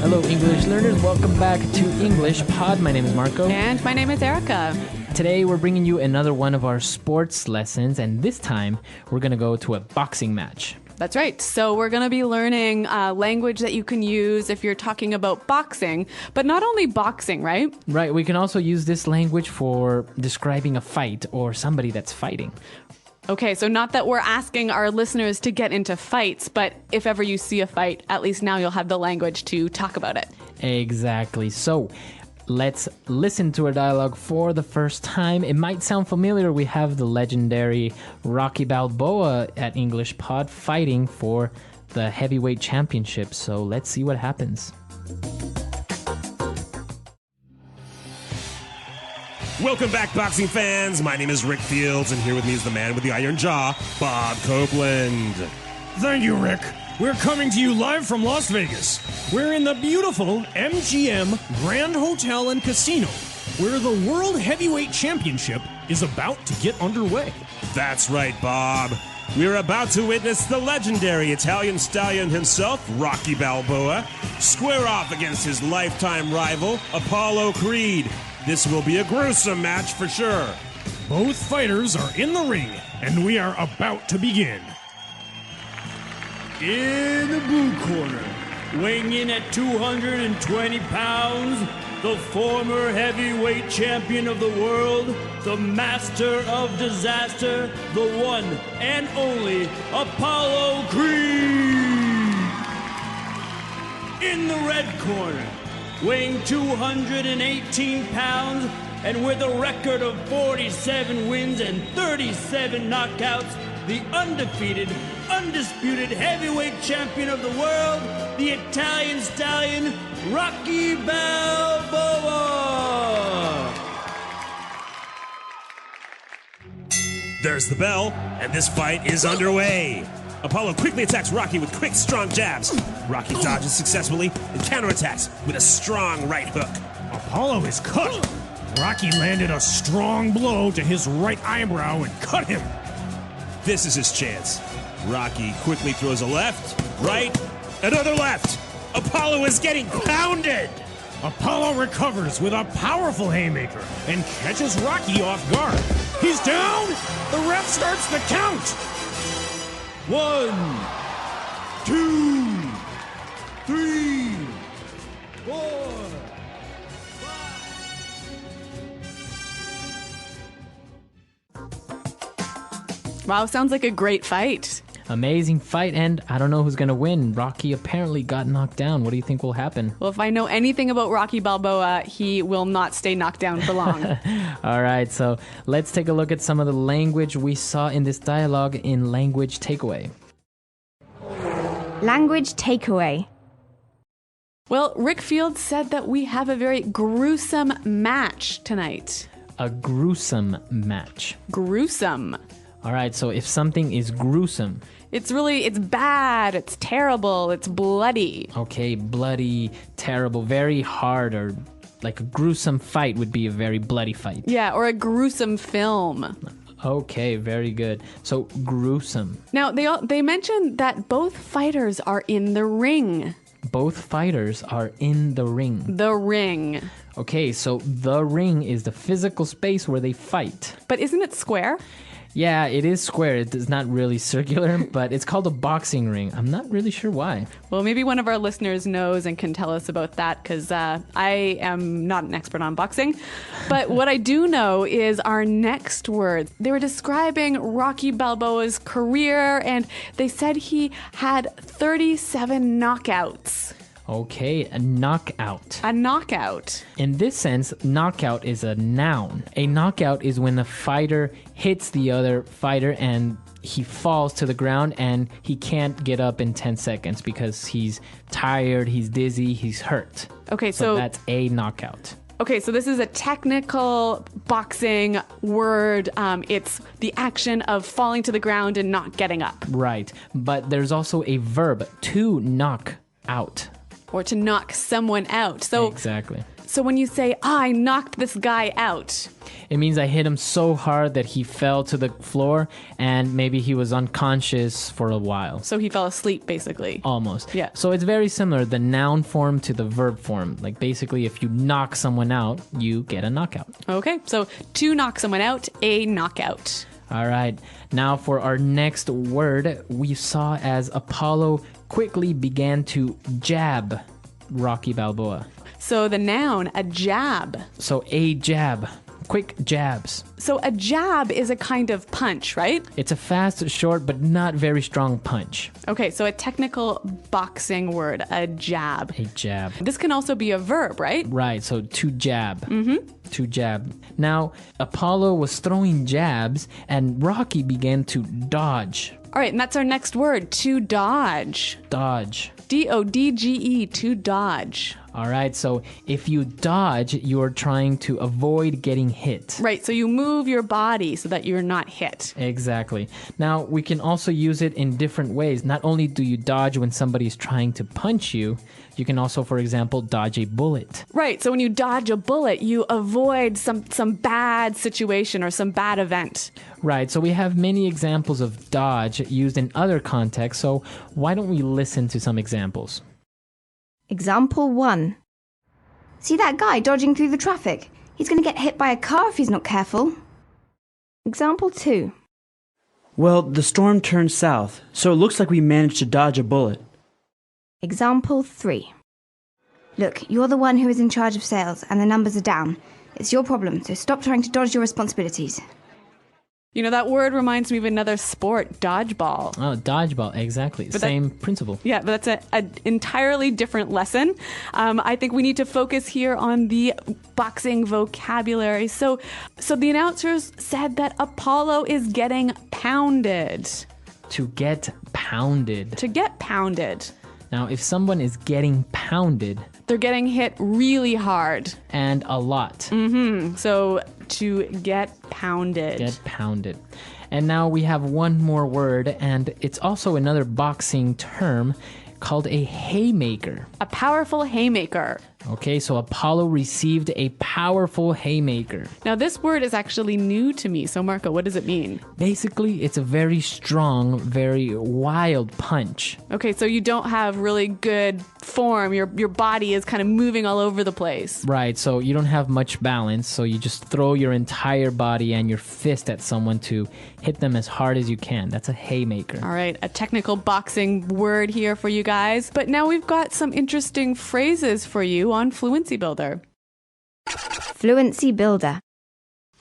Hello, English learners. Welcome back to EnglishPod. My name is Marco. And my name is Erica. Today, we're bringing you another one of our sports lessons, and this time, we're going to go to a boxing match. That's right. So we're going to be learning language that you can use if you're talking about boxing, but not only boxing, right? Right. We can also use this language for describing a fight or somebody that's fighting. Okay, so not that we're asking our listeners to get into fights, but if ever you see a fight, at least now you'll have the language to talk about it. Exactly. So let's listen to our dialogue for the first time. It might sound familiar. We have the legendary Rocky Balboa at EnglishPod fighting for the heavyweight championship. So let's see what happens. Welcome back, boxing fans. My name is Rick Fields, and here with me is the man with the iron jaw, Bob Copeland. Thank you, Rick. We're coming to you live from Las Vegas. We're in the beautiful MGM Grand Hotel and Casino, where the World Heavyweight Championship is about to get underway. That's right, Bob. We're about to witness the legendary Italian stallion himself, Rocky Balboa, square off against his lifetime rival, Apollo Creed. This will be a gruesome match for sure. Both fighters are in the ring, and we are about to begin. In the blue corner, weighing in at 220 pounds, the former heavyweight champion of the world, the master of disaster, the one and only Apollo Creed. In the red corner, weighing 218 pounds, and with a record of 47 wins and 37 knockouts, the undefeated, undisputed heavyweight champion of the world, the Italian stallion, Rocky Balboa. There's the bell, and this fight is underway. Apollo quickly attacks Rocky with quick, strong jabs. Rocky dodges successfully and counterattacks with a strong right hook. Apollo is cut. Rocky landed a strong blow to his right eyebrow and cut him. This is his chance. Rocky quickly throws a left, right, another left. Apollo is getting pounded. Apollo recovers with a powerful haymaker and catches Rocky off guard. He's down. The ref starts the count. 1, 2, 3, 4, 5. Wow, sounds like a great fight. Amazing fight, and I don't know who's going to win. Rocky apparently got knocked down. What do you think will happen? Well, if I know anything about Rocky Balboa, he will not stay knocked down for long. All right, so let's take a look at some of the language we saw in this dialogue in Language Takeaway. Language takeaway. Well, Rick Fields said that we have a very gruesome match tonight. A gruesome match. Gruesome. All right, so if something is gruesome... It's bad, it's terrible, it's bloody. Okay, bloody, terrible, very hard, or like a gruesome fight would be a very bloody fight. Yeah, or a gruesome film. Okay, very good. So, gruesome. Now, they mentioned that both fighters are in the ring. Both fighters are in the ring. The ring. Okay, so the ring is the physical space where they fight. But isn't it square? Yeah, it is square. It is not really circular, but it's called a boxing ring. I'm not really sure why. Well, maybe one of our listeners knows and can tell us about that, because I am not an expert on boxing. But what I do know is our next word. They were describing Rocky Balboa's career, and they said he had 37 knockouts. Okay, a knockout. A knockout. In this sense, knockout is a noun. A knockout is when the fighter hits the other fighter and he falls to the ground and he can't get up in 10 seconds because he's tired, he's dizzy, he's hurt. Okay, so that's a knockout. Okay, so this is a technical boxing word. It's the action of falling to the ground and not getting up. Right, but there's also a verb, to knock out. Or to knock someone out. So exactly. So when you say, I knocked this guy out. It means I hit him so hard that he fell to the floor and maybe he was unconscious for a while. So he fell asleep, basically. Almost. Yeah. So it's very similar, the noun form to the verb form. Like basically, if you knock someone out, you get a knockout. Okay, so to knock someone out, a knockout. All right. Now for our next word, we saw as Apollo quickly began to jab Rocky Balboa. So the noun, a jab. So a jab. Quick jabs. So a jab is a kind of punch, right? It's a fast, short, but not very strong punch. Okay, so a technical boxing word, a jab. A jab. This can also be a verb, right? Right, so to jab. To jab. Now, Apollo was throwing jabs and Rocky began to dodge. All right, and that's our next word, to dodge. Dodge. D-O-D-G-E, to dodge. All right, so if you dodge, you're trying to avoid getting hit. Right, so you move your body so that you're not hit. Exactly. Now, we can also use it in different ways. Not only do you dodge when somebody's trying to punch you, you can also, for example, dodge a bullet. Right, so when you dodge a bullet, you avoid some bad situation or some bad event. Right, so we have many examples of dodge used in other contexts, so why don't we listen to some examples? Example 1. See that guy dodging through the traffic? He's going to get hit by a car if he's not careful. Example 2. Well, the storm turned south, so it looks like we managed to dodge a bullet. Example 3. Look, you're the one who is in charge of sales and the numbers are down. It's your problem, so stop trying to dodge your responsibilities. You know, that word reminds me of another sport, dodgeball. Oh, dodgeball, exactly. Same principle. Yeah, but that's an entirely different lesson. I think we need to focus here on the boxing vocabulary. So the announcers said that Apollo is getting pounded. To get pounded. To get pounded. Now, if someone is getting pounded... they're getting hit really hard. And a lot. So to get pounded. Get pounded. And now we have one more word, and it's also another boxing term called a haymaker. A powerful haymaker. Okay, so Apollo received a powerful haymaker. Now, this word is actually new to me. So, Marco, what does it mean? Basically, it's a very strong, very wild punch. Okay, so you don't have really good form. Your body is kind of moving all over the place. Right, so you don't have much balance, so you just throw your entire body and your fist at someone to hit them as hard as you can. That's a haymaker. All right, a technical boxing word here for you guys. But now we've got some interesting phrases for you on Fluency Builder. Fluency Builder.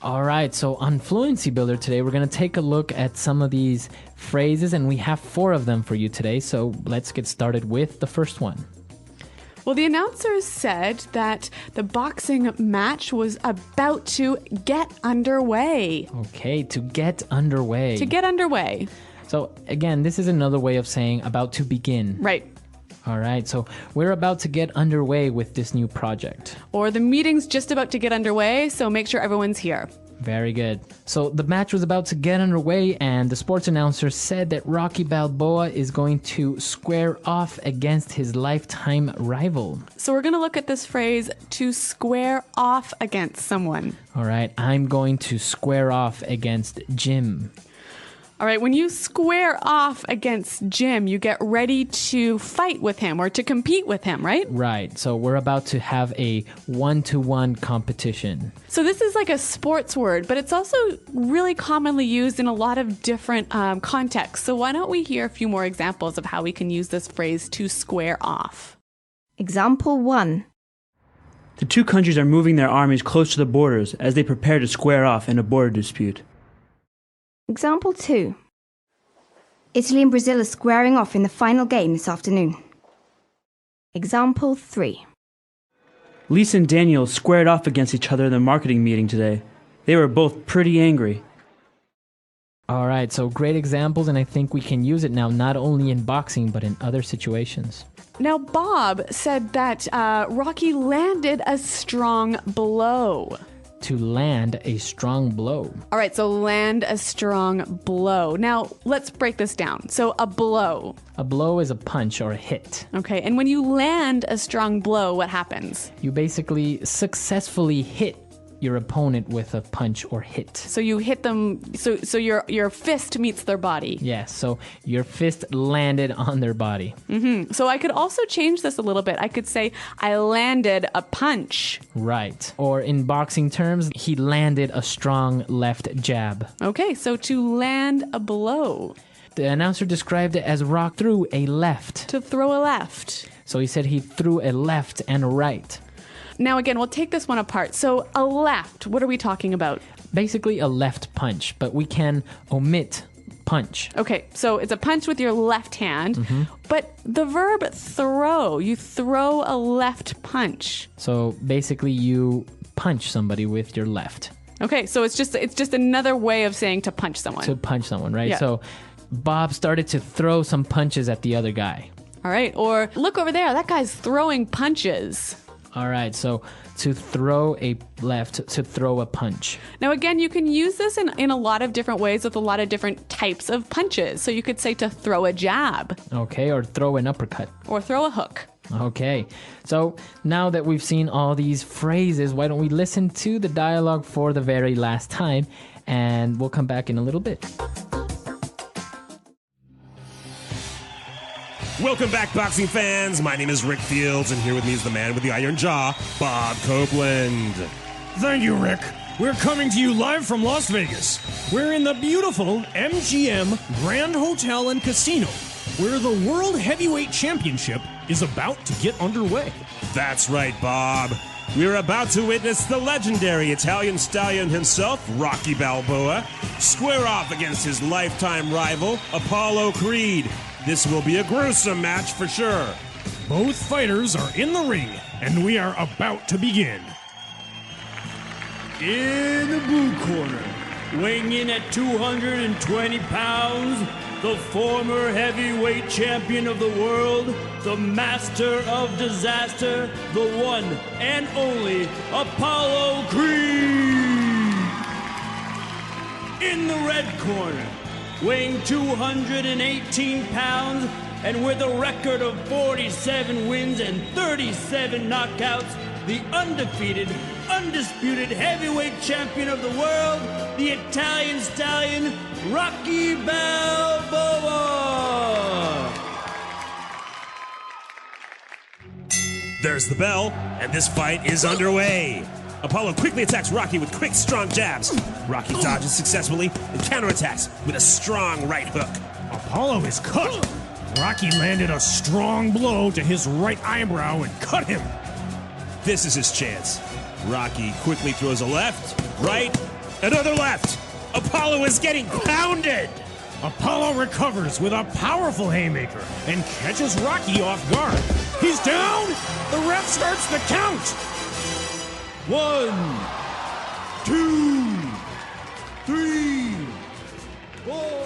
All right, so on Fluency Builder today, we're going to take a look at some of these phrases, and we have 4 of them for you today. So let's get started with the first one. Well, the announcers said that the boxing match was about to get underway. Okay, to get underway. To get underway. So again, this is another way of saying about to begin. Right. All right, so we're about to get underway with this new project. Or the meeting's just about to get underway, so make sure everyone's here. Very good. So the match was about to get underway, and the sports announcer said that Rocky Balboa is going to square off against his lifetime rival. So we're going to look at this phrase, to square off against someone. All right, I'm going to square off against Jim. All right, when you square off against Jim, you get ready to fight with him or to compete with him, right? Right, so we're about to have a one-to-one competition. So this is like a sports word, but it's also really commonly used in a lot of different contexts. So why don't we hear a few more examples of how we can use this phrase, to square off? Example 1. The 2 countries are moving their armies close to the borders as they prepare to square off in a border dispute. Example 2. Italy and Brazil are squaring off in the final game this afternoon. Example 3. Lisa and Daniel squared off against each other in the marketing meeting today. They were both pretty angry. All right, so great examples, and I think we can use it now not only in boxing, but in other situations. Now, Bob said that Rocky landed a strong blow. to land a strong blow. All right, so land a strong blow. Now, let's break this down. So a blow. A blow is a punch or a hit. Okay, and when you land a strong blow, what happens? You basically successfully hit your opponent with a punch or hit. So you hit them, so your fist meets their body. Yes, so your fist landed on their body. So I could also change this a little bit. I could say, I landed a punch. Right. Or in boxing terms, he landed a strong left jab. Okay, so to land a blow. The announcer described it as Rock threw a left. To throw a left. So he said he threw a left and a right. Now again, we'll take this one apart. So a left, what are we talking about? Basically a left punch, but we can omit punch. Okay, so it's a punch with your left hand, but the verb throw, you throw a left punch. So basically you punch somebody with your left. Okay, so it's just another way of saying to punch someone. To punch someone, right? Yeah. So Bob started to throw some punches at the other guy. All right, or look over there, that guy's throwing punches. All right, so to throw a left, to throw a punch. Now, again, you can use this in a lot of different ways with a lot of different types of punches. So you could say to throw a jab. Okay, or throw an uppercut. Or throw a hook. Okay, so now that we've seen all these phrases, why don't we listen to the dialogue for the very last time, and we'll come back in a little bit. Welcome back, boxing fans. My name is Rick Fields, and here with me is the man with the iron jaw, Bob Copeland. Thank you, Rick. We're coming to you live from Las Vegas. We're in the beautiful MGM Grand Hotel and Casino, where the World Heavyweight Championship is about to get underway. That's right, Bob. We're about to witness the legendary Italian stallion himself, Rocky Balboa, square off against his lifetime rival, Apollo Creed. This will be a gruesome match for sure. Both fighters are in the ring, and we are about to begin. In the blue corner, weighing in at 220 pounds, the former heavyweight champion of the world, the master of disaster, the one and only Apollo Creed. In the red corner, weighing 218 pounds, and with a record of 47 wins and 37 knockouts, the undefeated, undisputed heavyweight champion of the world, the Italian stallion, Rocky Balboa. There's the bell, and this fight is underway. Apollo quickly attacks Rocky with quick, strong jabs. Rocky dodges successfully and counterattacks with a strong right hook. Apollo is cut. Rocky landed a strong blow to his right eyebrow and cut him. This is his chance. Rocky quickly throws a left, right, another left. Apollo is getting pounded. Apollo recovers with a powerful haymaker and catches Rocky off guard. He's down. The ref starts the count. 1, 2, 3, 4.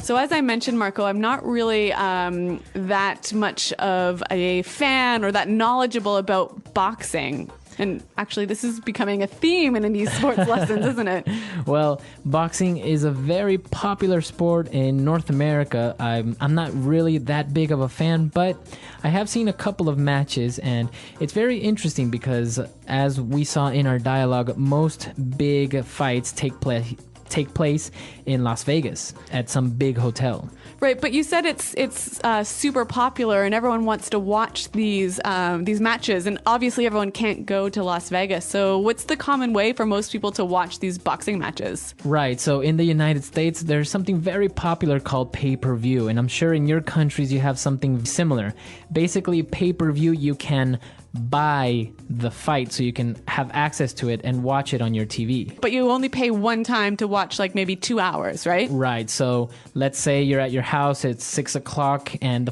So as I mentioned, Marco, I'm not really that much of a fan or that knowledgeable about boxing. And actually, this is becoming a theme in these sports lessons, isn't it? Well, boxing is a very popular sport in North America. I'm not really that big of a fan, but I have seen a couple of matches, and it's very interesting because, as we saw in our dialogue, most big fights take place in Las Vegas at some big hotel. Right, but you said it's super popular and everyone wants to watch these matches, and obviously everyone can't go to Las Vegas. So what's the common way for most people to watch these boxing matches? Right, so in the United States, there's something very popular called pay-per-view, and I'm sure in your countries you have something similar. Basically, pay-per-view, you can buy the fight so you can have access to it and watch it on your TV. But you only pay one time to watch like maybe 2 hours, right? Right. So let's say you're at your house, it's 6 o'clock, and the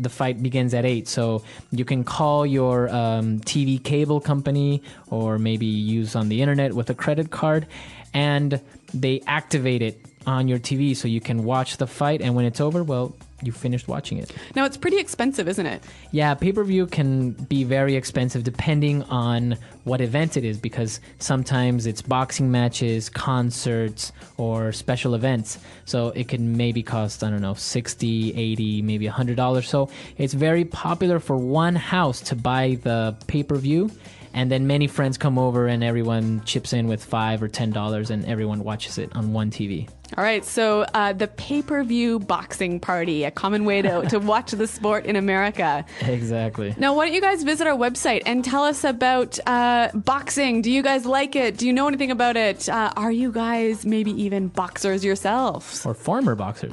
fight begins at 8. So you can call your TV cable company, or maybe use on the internet with a credit card, and they activate it on your TV so you can watch the fight, and when it's over, well, you finished watching it. Now, it's pretty expensive, isn't it? Yeah, pay-per-view can be very expensive depending on what event it is, because sometimes it's boxing matches, concerts, or special events. So it can maybe cost, I don't know, $60, $80, maybe $100. So it's very popular for one house to buy the pay-per-view, and then many friends come over and everyone chips in with $5 or $10 and everyone watches it on one TV. All right, so the pay-per-view boxing party, a common way to watch the sport in America. Exactly. Now, why don't you guys visit our website and tell us about boxing? Do you guys like it? Do you know anything about it? Are you guys maybe even boxers yourselves? Or former boxers.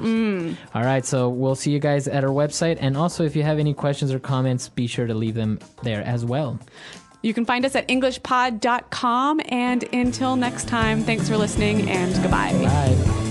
All right, so we'll see you guys at our website. And also, if you have any questions or comments, be sure to leave them there as well. You can find us at EnglishPod.com. And until next time, thanks for listening and goodbye. Bye.